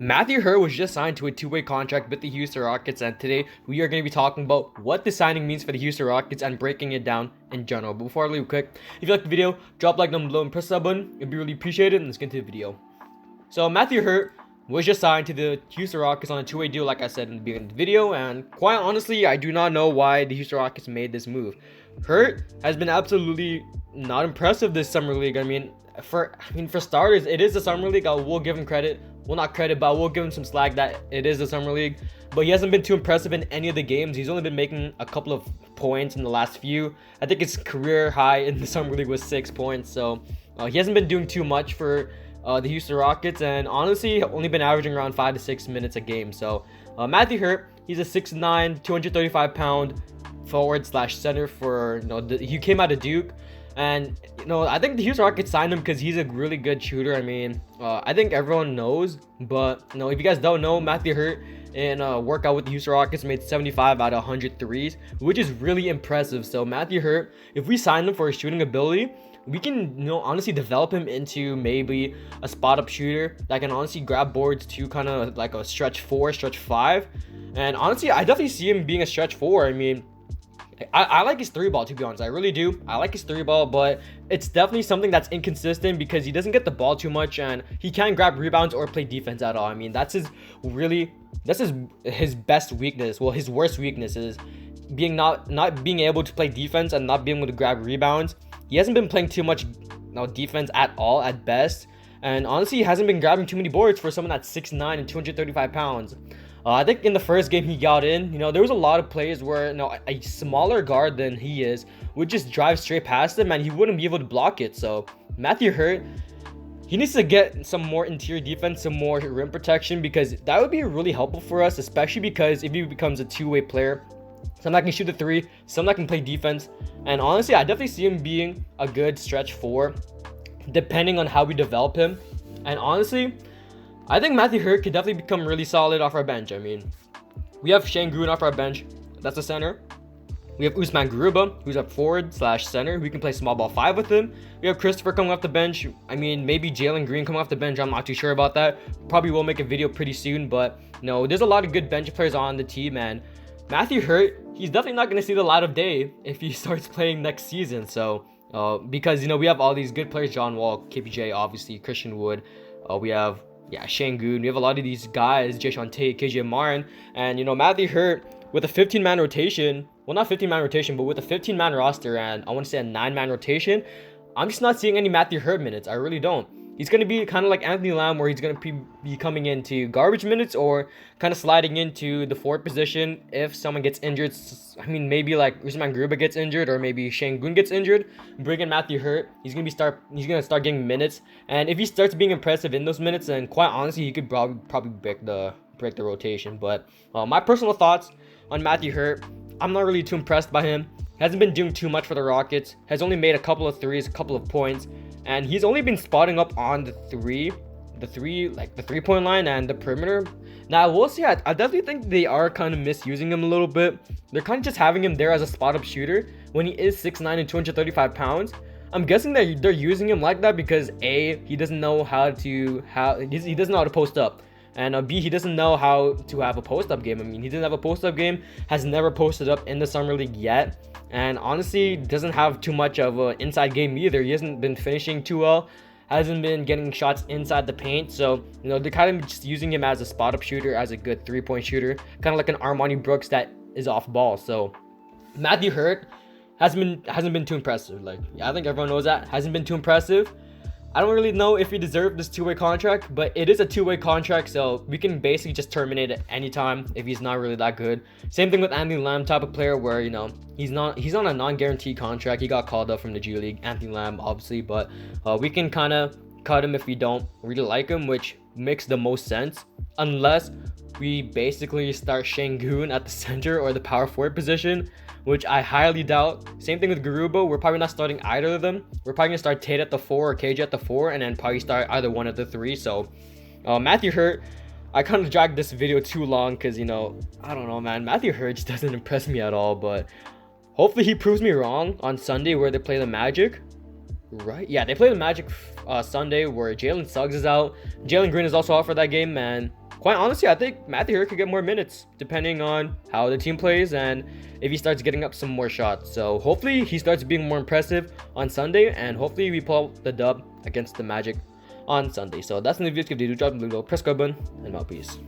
Matthew Hurt was just signed to a two-way contract with the Houston Rockets, and today we are going to be talking about what the signing means for the Houston Rockets and breaking it down in general. But before I leave quick, if you like the video, drop a like down below and press the sub button. It'd be really appreciated, and let's get into the video. So Matthew Hurt was just signed to the Houston Rockets on a two-way deal, like I said in the beginning of the video, and quite honestly, I do not know why the Houston Rockets made this move. Hurt has been absolutely not impressive this summer league. For starters, it is the summer league. I will give him credit. Well, not credit, but I will give him some slack that it is the summer league. But he hasn't been too impressive in any of the games. He's only been making a couple of points in the last few. I think his career high in the summer league was 6 points. So he hasn't been doing too much for the Houston Rockets, and honestly, only been averaging around 5 to 6 minutes a game. So Matthew Hurt, he's a 6'9", 235-pound forward/center for he came out of Duke. And I think the Houston Rockets signed him because he's a really good shooter. I think everyone knows, but if you guys don't know, Matthew Hurt in a workout with the Houston Rockets made 75 out of 100 threes, which is really impressive. So Matthew Hurt, if we sign him for his shooting ability, we can honestly develop him into maybe a spot up shooter that can honestly grab boards to kind of like a stretch 4, stretch 5. And honestly, I definitely see him being a stretch 4. I like his 3-ball, to be honest. I really do. I like his 3-ball, but it's definitely something that's inconsistent because he doesn't get the ball too much, and he can't grab rebounds or play defense at all. That's his best weakness. Well, his worst weakness is not being able to play defense and not being able to grab rebounds. He hasn't been playing too much defense at all at best, and honestly, he hasn't been grabbing too many boards for someone that's 6'9" and 235 pounds. I think in the first game he got in, there was a lot of plays where a smaller guard than he is would just drive straight past him and he wouldn't be able to block it. So Matthew Hurt, he needs to get some more interior defense, some more rim protection, because that would be really helpful for us, especially because if he becomes a two-way player, someone that can shoot the 3, someone that can play defense. And honestly, I definitely see him being a good stretch 4, depending on how we develop him. And honestly, I think Matthew Hurt could definitely become really solid off our bench. We have Jae'sean off our bench. That's a center. We have Usman Garuba, who's a forward/center. We can play small ball 5 with him. We have Christopher coming off the bench. Maybe Jalen Green coming off the bench. I'm not too sure about that. Probably will make a video pretty soon. But there's a lot of good bench players on the team. And Matthew Hurt, he's definitely not going to see the light of day if he starts playing next season. So because we have all these good players: John Wall, KPJ, obviously Christian Wood. We have Shangoon. We have a lot of these guys, Jae'sean, KJ Martin, and Matthew Hurt with a 15-man rotation. Well, not 15-man rotation, but with a 15-man roster, and I want to say a 9-man rotation. I'm just not seeing any Matthew Hurt minutes. I really don't. He's going to be kind of like Anthony Lamb, where he's going to be coming into garbage minutes or kind of sliding into the forward position if someone gets injured. Maybe like Usman Garuba gets injured, or maybe Shangoon gets injured. Bring in Matthew Hurt. He's going to start getting minutes, and if he starts being impressive in those minutes, then quite honestly, he could probably break the rotation. But my personal thoughts on Matthew Hurt, I'm not really too impressed by him. Hasn't been doing too much for the Rockets. Has only made a couple of threes, a couple of points. And he's only been spotting up on the 3-point line and the perimeter. Now, I will say, I definitely think they are kind of misusing him a little bit. They're kind of just having him there as a spot-up shooter when he is 6'9" and 235 pounds. I'm guessing that they're using him like that because A, he doesn't know how to post up. And B, he doesn't know how to have a post-up game. He doesn't have a post-up game, has never posted up in the Summer League yet. And honestly, doesn't have too much of an inside game either. He hasn't been finishing too well. Hasn't been getting shots inside the paint. So, they're kind of just using him as a spot-up shooter, as a good 3-point shooter. Kind of like an Armani Brooks that is off ball. So, Matthew Hurt hasn't been too impressive. I think everyone knows that. Hasn't been too impressive. I don't really know if he deserved this two-way contract, but it is a two-way contract, so we can basically just terminate it anytime if he's not really that good. Same thing with Anthony Lamb, type of player where he's on a non-guaranteed contract. He got called up from the G League, Anthony Lamb, obviously, but we can kind of cut him if we don't really like him, which makes the most sense, unless we basically start Shangoon at the center or the power forward position, which I highly doubt. Same thing with Garuba. We're probably not starting either of them. We're probably going to start Tate at the 4 or KJ at the 4, and then probably start either one at the 3. So, Matthew Hurt, I kind of dragged this video too long because, I don't know, man. Matthew Hurt just doesn't impress me at all, but hopefully he proves me wrong on Sunday where they play the Magic. Right? Yeah, they play the Magic Sunday where Jalen Suggs is out. Jalen Green is also out for that game, and quite honestly, I think Matthew Hurt could get more minutes depending on how the team plays and if he starts getting up some more shots. So hopefully he starts being more impressive on Sunday, and hopefully we pull the dub against the Magic on Sunday. So that's in the video. If you do drop the little press card button, and out, peace.